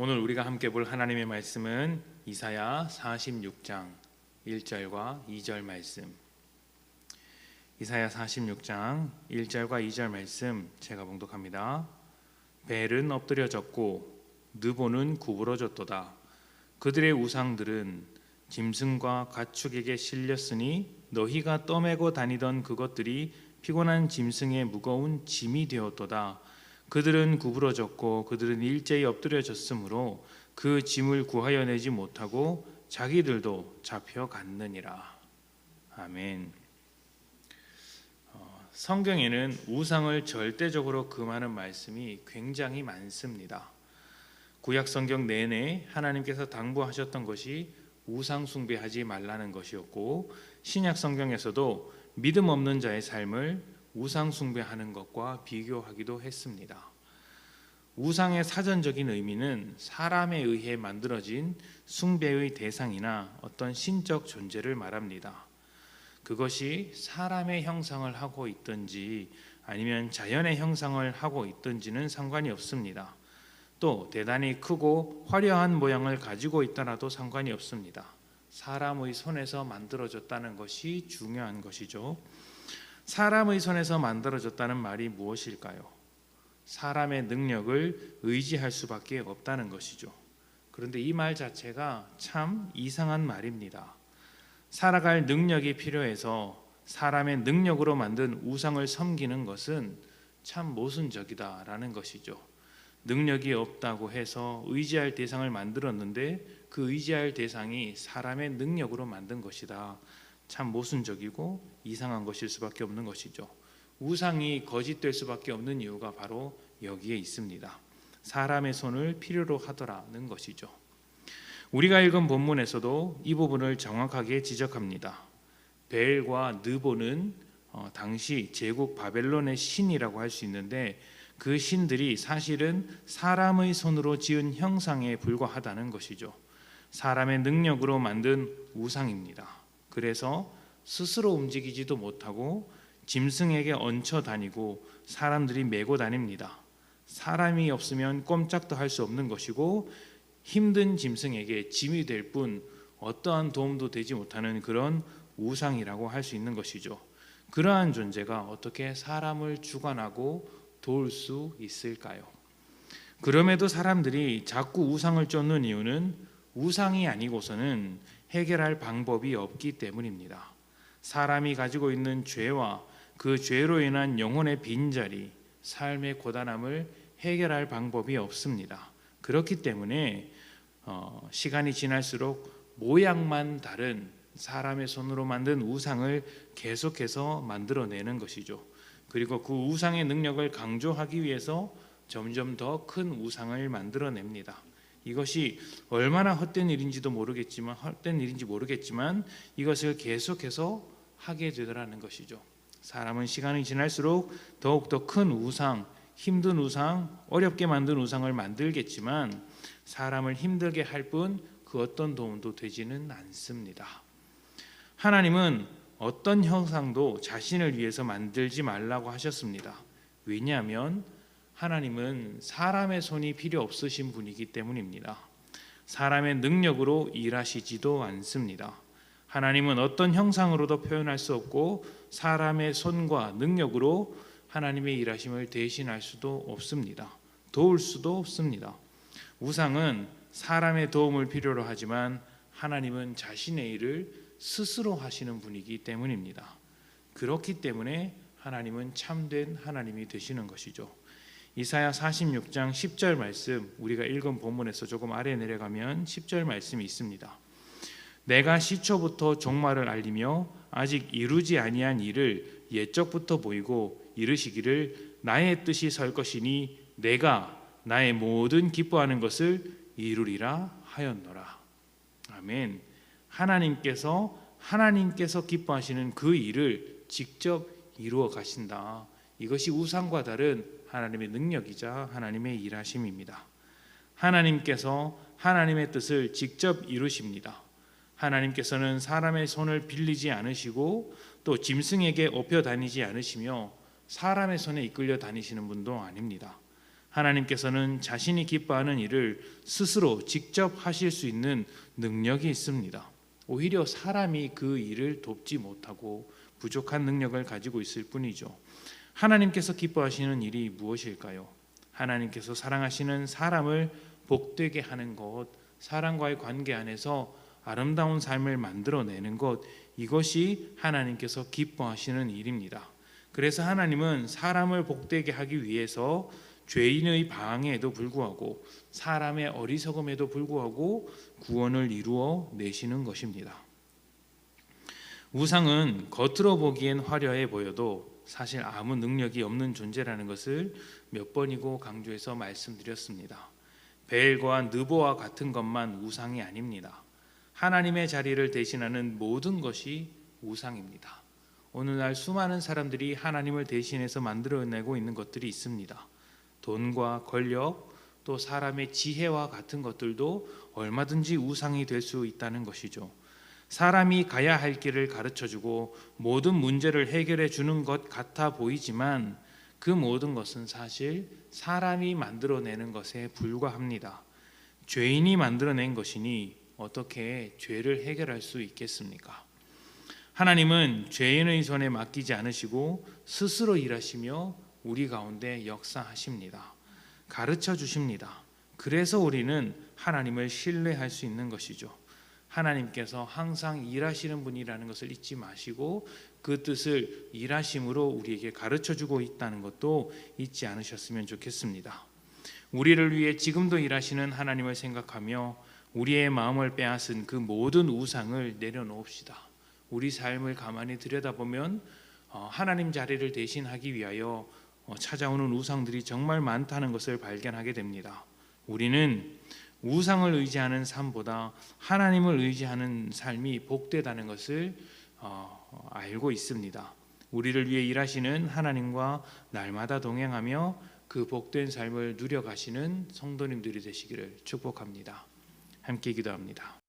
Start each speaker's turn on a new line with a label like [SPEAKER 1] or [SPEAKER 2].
[SPEAKER 1] 오늘 우리가 함께 볼 하나님의 말씀은 이사야 46장 1절과 2절 말씀. 이사야 46장 1절과 2절 말씀 제가 봉독합니다. 벨은 엎드려졌고 느보는 구부러졌도다. 그들의 우상들은 짐승과 가축에게 실렸으니 너희가 떠매고 다니던 그것들이 피곤한 짐승의 무거운 짐이 되었도다. 그들은 구부러졌고 그들은 일제히 엎드려졌으므로 그 짐을 구하여 내지 못하고 자기들도 잡혀갔느니라. 아멘. 성경에는 우상을 절대적으로 금하는 말씀이 굉장히 많습니다. 구약 성경 내내 하나님께서 당부하셨던 것이 우상 숭배하지 말라는 것이었고, 신약 성경에서도 믿음 없는 자의 삶을 우상 숭배하는 것과 비교하기도 했습니다. 우상의 사전적인 의미는 사람에 의해 만들어진 숭배의 대상이나 어떤 신적 존재를 말합니다. 그것이 사람의 형상을 하고 있든지 아니면 자연의 형상을 하고 있든지는 상관이 없습니다. 또 대단히 크고 화려한 모양을 가지고 있더라도 상관이 없습니다. 사람의 손에서 만들어졌다는 것이 중요한 것이죠. 사람의 손에서 만들어졌다는 말이 무엇일까요? 사람의 능력을 의지할 수밖에 없다는 것이죠. 그런데 이 말 자체가 참 이상한 말입니다. 살아갈 능력이 필요해서 사람의 능력으로 만든 우상을 섬기는 것은 참 모순적이다라는 것이죠. 능력이 없다고 해서 의지할 대상을 만들었는데 그 의지할 대상이 사람의 능력으로 만든 것이다. 참 모순적이고 이상한 것일 수밖에 없는 것이죠. 우상이 거짓될 수밖에 없는 이유가 바로 여기에 있습니다. 사람의 손을 필요로 하더라는 것이죠. 우리가 읽은 본문에서도 이 부분을 정확하게 지적합니다. 벨과 느보는 당시 제국 바벨론의 신이라고 할 수 있는데, 그 신들이 사실은 사람의 손으로 지은 형상에 불과하다는 것이죠. 사람의 능력으로 만든 우상입니다. 그래서 스스로 움직이지도 못하고 짐승에게 얹혀 다니고 사람들이 메고 다닙니다. 사람이 없으면 꼼짝도 할 수 없는 것이고, 힘든 짐승에게 짐이 될 뿐 어떠한 도움도 되지 못하는 그런 우상이라고 할 수 있는 것이죠. 그러한 존재가 어떻게 사람을 주관하고 도울 수 있을까요? 그럼에도 사람들이 자꾸 우상을 쫓는 이유는 우상이 아니고서는 해결할 방법이 없기 때문입니다. 사람이 가지고 있는 죄와 그 죄로 인한 영혼의 빈자리, 삶의 고단함을 해결할 방법이 없습니다. 그렇기 때문에 시간이 지날수록 모양만 다른 사람의 손으로 만든 우상을 계속해서 만들어내는 것이죠. 그리고 그 우상의 능력을 강조하기 위해서 점점 더 큰 우상을 만들어냅니다. 이것이 얼마나 헛된 일인지 모르겠지만 이것을 계속해서 하게 되더라는 것이죠. 사람은 시간이 지날수록 더욱더 큰 우상, 힘든 우상, 어렵게 만든 우상을 만들겠지만 사람을 힘들게 할 뿐 그 어떤 도움도 되지는 않습니다. 하나님은 어떤 형상도 자신을 위해서 만들지 말라고 하셨습니다. 왜냐하면 하나님은 사람의 손이 필요 없으신 분이기 때문입니다. 사람의 능력으로 일하시지도 않습니다. 하나님은 어떤 형상으로도 표현할 수 없고 사람의 손과 능력으로 하나님의 일하심을 대신할 수도 없습니다. 도울 수도 없습니다. 우상은 사람의 도움을 필요로 하지만 하나님은 자신의 일을 스스로 하시는 분이기 때문입니다. 그렇기 때문에 하나님은 참된 하나님이 되시는 것이죠. 이사야 46장 10절 말씀, 우리가 읽은 본문에서 조금 아래 내려가면 10절 말씀이 있습니다. 내가 시초부터 종말을 알리며 아직 이루지 아니한 일을 옛적부터 보이고 이르시기를 나의 뜻이 설 것이니 내가 나의 모든 기뻐하는 것을 이루리라 하였노라. 아멘. 하나님께서 기뻐하시는 그 일을 직접 이루어 가신다. 이것이 우상과 다른 하나님의 능력이자 하나님의 일하심입니다. 하나님께서 하나님의 뜻을 직접 이루십니다. 하나님께서는 사람의 손을 빌리지 않으시고 또 짐승에게 업혀 다니지 않으시며 사람의 손에 이끌려 다니시는 분도 아닙니다. 하나님께서는 자신이 기뻐하는 일을 스스로 직접 하실 수 있는 능력이 있습니다. 오히려 사람이 그 일을 돕지 못하고 부족한 능력을 가지고 있을 뿐이죠. 하나님께서 기뻐하시는 일이 무엇일까요? 하나님께서 사랑하시는 사람을 복되게 하는 것, 사람과의 관계 안에서 아름다운 삶을 만들어내는 것, 이것이 하나님께서 기뻐하시는 일입니다. 그래서 하나님은 사람을 복되게 하기 위해서 죄인의 방해에도 불구하고 사람의 어리석음에도 불구하고 구원을 이루어 내시는 것입니다. 우상은 겉으로 보기엔 화려해 보여도 사실 아무 능력이 없는 존재라는 것을 몇 번이고 강조해서 말씀드렸습니다. 벨과 느보와 같은 것만 우상이 아닙니다. 하나님의 자리를 대신하는 모든 것이 우상입니다. 오늘날 수많은 사람들이 하나님을 대신해서 만들어내고 있는 것들이 있습니다. 돈과 권력, 또 사람의 지혜와 같은 것들도 얼마든지 우상이 될 수 있다는 것이죠. 사람이 가야 할 길을 가르쳐주고 모든 문제를 해결해 주는 것 같아 보이지만 그 모든 것은 사실 사람이 만들어내는 것에 불과합니다. 죄인이 만들어낸 것이니 어떻게 죄를 해결할 수 있겠습니까? 하나님은 죄인의 손에 맡기지 않으시고 스스로 일하시며 우리 가운데 역사하십니다. 가르쳐 주십니다. 그래서 우리는 하나님을 신뢰할 수 있는 것이죠. 하나님께서 항상 일하시는 분이라는 것을 잊지 마시고 그 뜻을 일하심으로 우리에게 가르쳐 주고 있다는 것도 잊지 않으셨으면 좋겠습니다. 우리를 위해 지금도 일하시는 하나님을 생각하며 우리의 마음을 빼앗은 그 모든 우상을 내려놓읍시다. 우리 삶을 가만히 들여다보면 하나님 자리를 대신하기 위하여 찾아오는 우상들이 정말 많다는 것을 발견하게 됩니다. 우리는 우상을 의지하는 삶보다 하나님을 의지하는 삶이 복되다는 것을 알고 있습니다. 우리를 위해 일하시는 하나님과 날마다 동행하며 그 복된 삶을 누려가시는 성도님들이 되시기를 축복합니다. 함께 기도합니다.